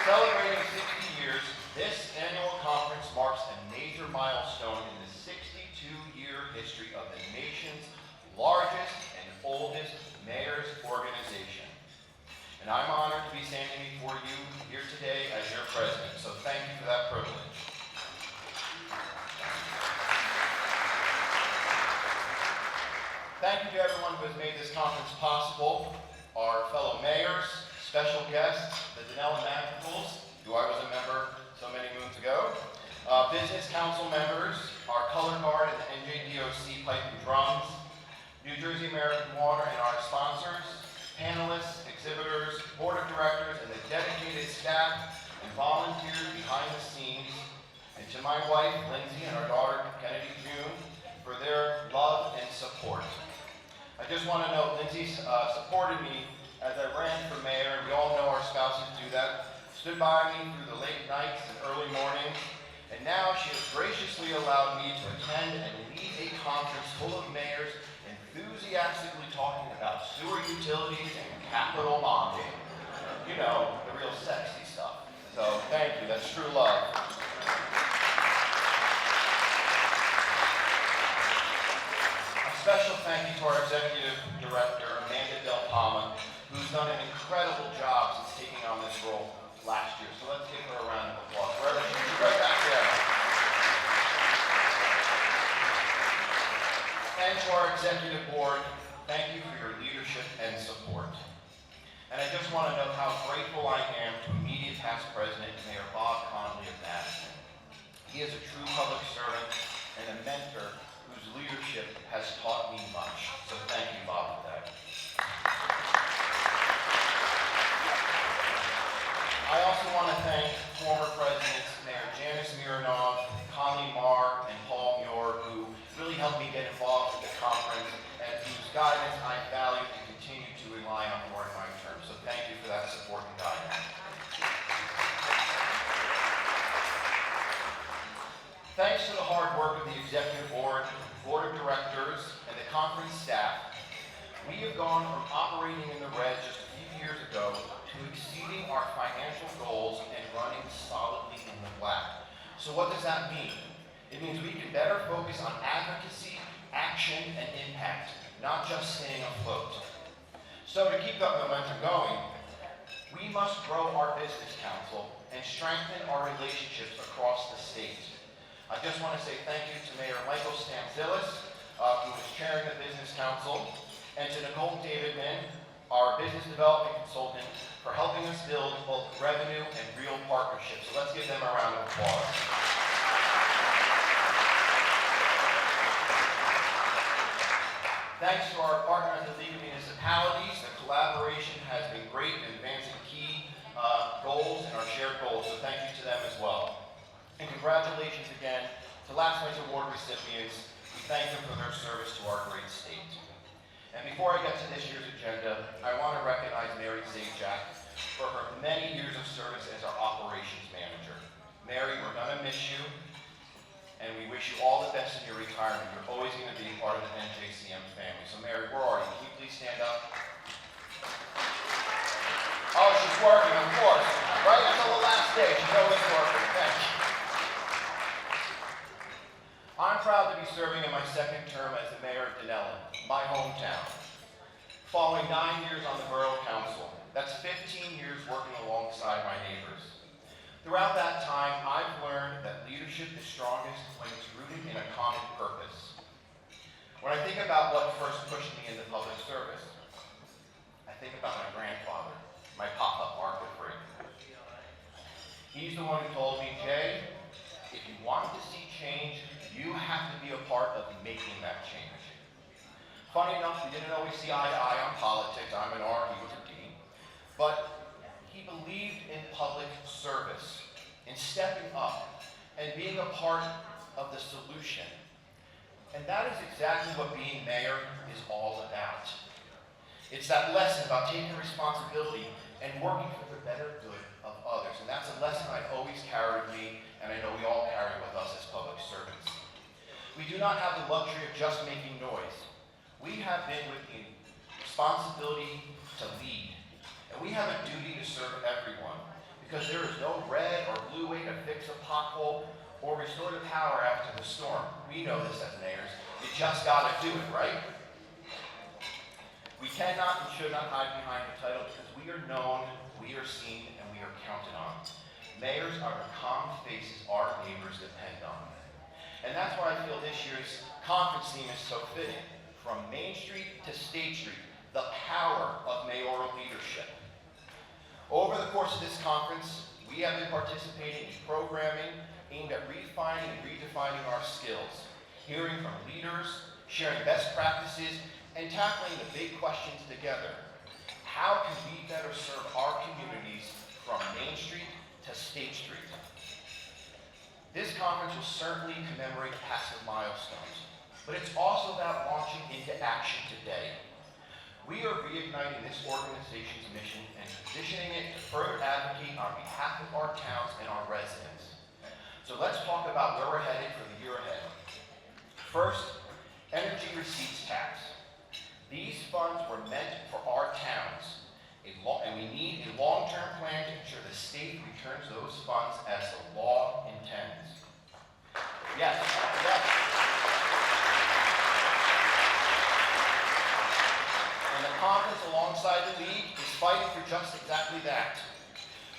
Celebrating 60 years, this annual conference marks a major milestone in the 62-year history of the nation's largest and oldest mayor's organization. And I'm honored to be standing before you here today as your president, so thank you for that privilege. Thank you to everyone who has made this conference possible, our fellow mayors, special guests, the Dunellen Magicals, who I was a member so many moons ago, business council members, our color guard and the NJCM pipe and drums, New Jersey American Water and our sponsors, panelists, exhibitors, board of directors, and the dedicated staff and volunteers behind the scenes, and to my wife, Lindsay, and our daughter, Kennedy June, for their love and support. I just want to note, Lindsay supported me as I ran for mayor, and we all know our spouses do that, stood by me through the late nights and early mornings, and now she has graciously allowed me to attend and lead a conference full of mayors enthusiastically talking about sewer utilities and capital bonding. You know, the real sexy stuff. So thank you, that's true love. Special thank you to our executive director, Amanda Del Palma, who's done an incredible job since taking on this role last year. So let's give her a round of applause. Wherever she is, right back there. And to our executive board, thank you for your leadership and support. And I just want to note how grateful I am to immediate past president, Mayor Bob Connolly of Madison. He is a true public servant and a mentor whose leadership has taught me much. So thank you, Bob, for that. I also want to thank former presidents, Mayor Janice Mironov, Conley Marr, and Paul Muir, who really helped me get involved with the conference and whose guidance I value and continue to rely on during my term. So thank you for that support and guidance. Thanks to the hard work of the executive board, board of directors, and the conference staff, we have gone from operating in the red just a few years ago to exceeding our financial goals and running solidly in the black. So what does that mean? It means we can better focus on advocacy, action, and impact, not just staying afloat. So to keep that momentum going, we must grow our business council and strengthen our relationships across the state. I just want to say thank you to Mayor Michael Stanzilis, who is chairing the Business Council, and to Nicole Davidman, our business development consultant, for helping us build both revenue and real partnerships. So let's give them a round of applause. Thanks to our partner in the League of Municipalities, the collaboration has been great in advancing key goals and our shared goals, so thank you to them as well. And congratulations again to last night's award recipients. We thank them for their service to our great state. And before I get to this year's agenda, I want to recognize Mary Zajac for her many years of service as our operations manager. Mary, we're going to miss you, and we wish you all the best in your retirement. You're always going to be part of the NJCM family. So Mary, where are you? Can you please stand up? Oh, she's working, of course. Right until the last day, she's always working. Thank you. I'm proud to be serving in my second term as the mayor of Dunellen, my hometown. Following 9 years on the Borough Council, that's 15 years working alongside my neighbors. Throughout that time, I've learned that leadership is strongest when it's rooted in a common purpose. When I think about what first pushed me into public service, I think about my grandfather, my pop-up market freak. He's the one who told me, Jay, if you want to see change, you have to be a part of making that change. Funny enough, we didn't always see eye to eye on politics. I'm an R, he was a D. But he believed in public service, in stepping up, and being a part of the solution. And that is exactly what being mayor is all about. It's that lesson about taking responsibility and working for the better good of others. And that's a lesson I've always carried with me, and I know we all carry with us as public servants. We do not have the luxury of just making noise. We have been with the responsibility to lead. And we have a duty to serve everyone. because there is no red or blue way to fix a pothole or restore the power after the storm. We know this as mayors. You just gotta do it, right? We cannot and should not hide behind the title because we are known, we are seen, and we are counted on. Mayors are the calm faces our neighbors depend on. And that's why I feel this year's conference theme is so fitting. From Main Street to State Street, the power of mayoral leadership. Over the course of this conference, we have been participating in programming aimed at refining and redefining our skills, hearing from leaders, sharing best practices, and tackling the big questions together. How can we better serve our communities from Main Street to State Street? This conference will certainly commemorate past milestones, but it's also about launching into action today. We are reigniting this organization's mission and positioning it to further advocate on behalf of our towns and our residents. So let's talk about where we're headed for the year ahead. First, energy receipts tax. These funds were meant for our towns, and we need a long-term plan to ensure the state returns those funds as the law intends. Yes. And the conference alongside the league is fighting for just exactly that.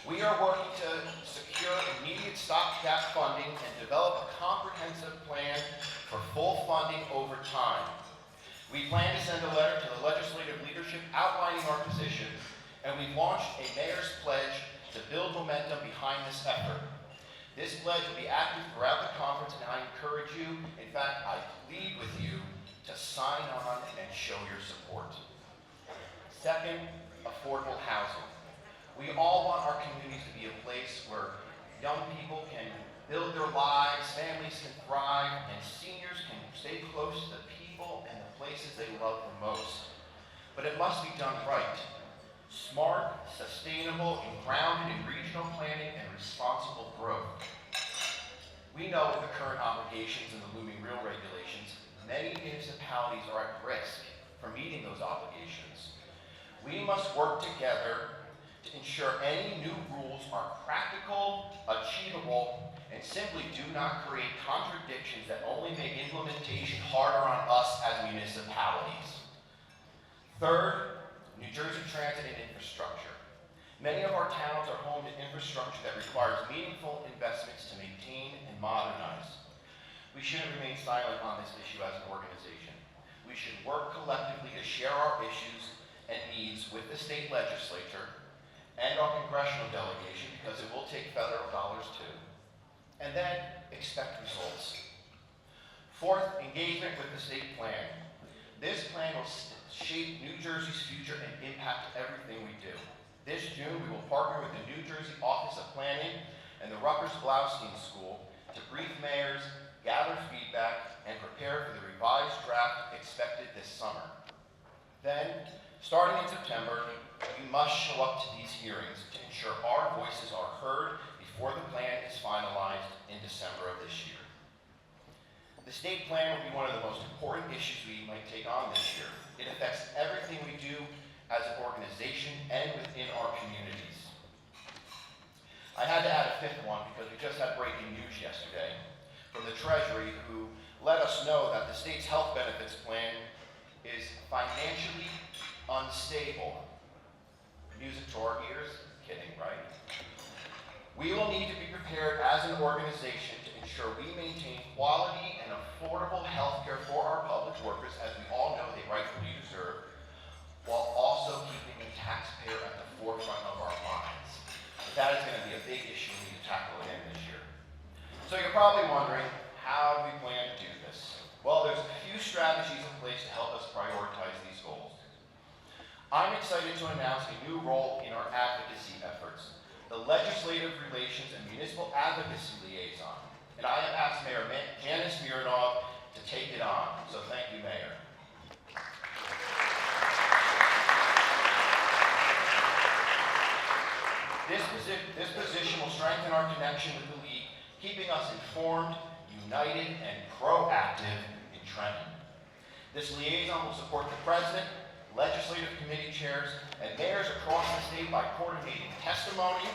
We are working to secure immediate stopgap funding and develop a comprehensive plan for full funding over time. We plan to send a letter to the legislative leadership outlining our position, and we've launched a mayor's pledge to build momentum behind this effort. This pledge will be active throughout the conference, and I encourage you, in fact, I plead with you to sign on and show your support. Second, affordable housing. We all want our communities to be a place where young people can build their lives, families can thrive, and seniors can stay close to the people and the places they love the most. But it must be done right. Smart, sustainable, and grounded in regional planning and responsible growth. We know with the current obligations and the looming real regulations, many municipalities are at risk for meeting those obligations. We must work together to ensure any new rules are practical, achievable, and simply do not create contradictions that only make implementation harder on us as municipalities. Third, New Jersey transit and infrastructure. Many of our towns are home to infrastructure that requires meaningful investments to maintain and modernize. We shouldn't remain silent on this issue as an organization. We should work collectively to share our issues and needs with the state legislature and our congressional delegation, because it will take federal dollars too. And then expect results. Fourth, engagement with the state plan. This plan will shape New Jersey's future and impact everything we do. This June, we will partner with the New Jersey Office of Planning and the Rutgers-Blaustein School to brief mayors, gather feedback, and prepare for the revised draft expected this summer. Then, starting in September, we must show up to these hearings to ensure our voices are heard before the plan is finalized in December of this year. The state plan will be one of the most important issues we might take on this year. It affects everything we do as an organization and within our communities. I had to add a fifth one because we just had breaking news yesterday from the Treasury, who let us know that the state's health benefits plan is financially unstable. Music to our ears? Kidding, right? We will need to be prepared as an organization to ensure we maintain quality and affordable health care for our public workers, as we all know they rightfully deserve, while also keeping the taxpayer at the forefront of our minds. But that is going to be a big issue we need to tackle again this year. So you're probably wondering, how do we plan to do this? Well, there's a few strategies in place to help us prioritize these goals. I'm excited to announce a new role in our advocacy efforts, the Legislative Relations and Municipal Advocacy Liaison. And I have asked Mayor Janice Mironov to take it on. So thank you, Mayor. This position will strengthen our connection with the League, keeping us informed, united, and proactive in Trenton. This liaison will support the President, legislative committee chairs, and mayors across the state by coordinating testimony,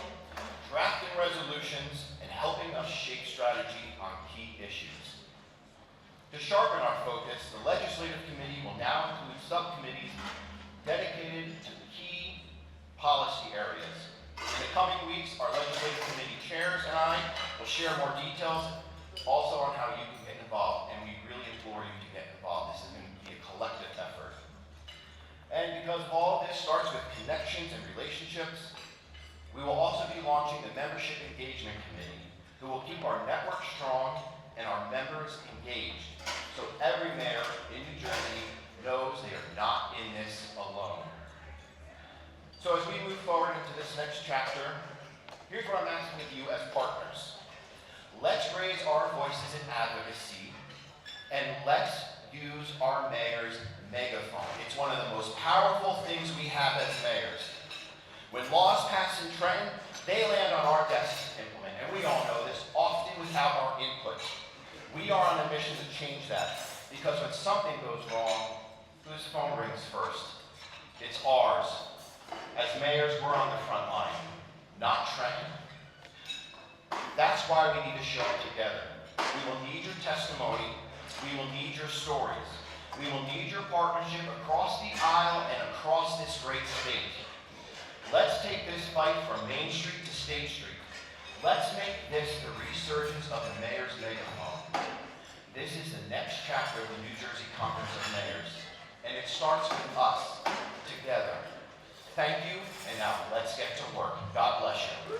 drafting resolutions, and helping us shape strategy on key issues. To sharpen our focus, the Legislative Committee will now include subcommittees dedicated to key policy areas. In the coming weeks, our Legislative Committee chairs and I will share more details also on how you can get involved, and we really implore you to get involved. This is going to be a collective effort. And because all of this starts with connections and relationships, we will also be launching the Membership Engagement Committee, who will keep our network strong and our members engaged, so every mayor in New Jersey knows they are not in this alone. So as we move forward into this next chapter, here's what I'm asking of you as partners. Let's raise our voices in advocacy, and let's use our mayor's megaphone. It's one of the most powerful things we have as mayors. When laws pass in Trenton, they land on our desks to implement, and we all know this, often without our input. We are on a mission to change that, because when something goes wrong, whose phone rings first? It's ours. As mayors, we're on the front line, not Trenton. That's why we need to show up together. We will need your testimony. We will need your stories. We will need your partnership across the aisle and across this great state. Let's take this fight from Main Street to State Street. Let's make this the resurgence of the mayor's megaphone. This is the next chapter of the New Jersey Conference of Mayors, and it starts with us together. Thank you, and now let's get to work. God bless you.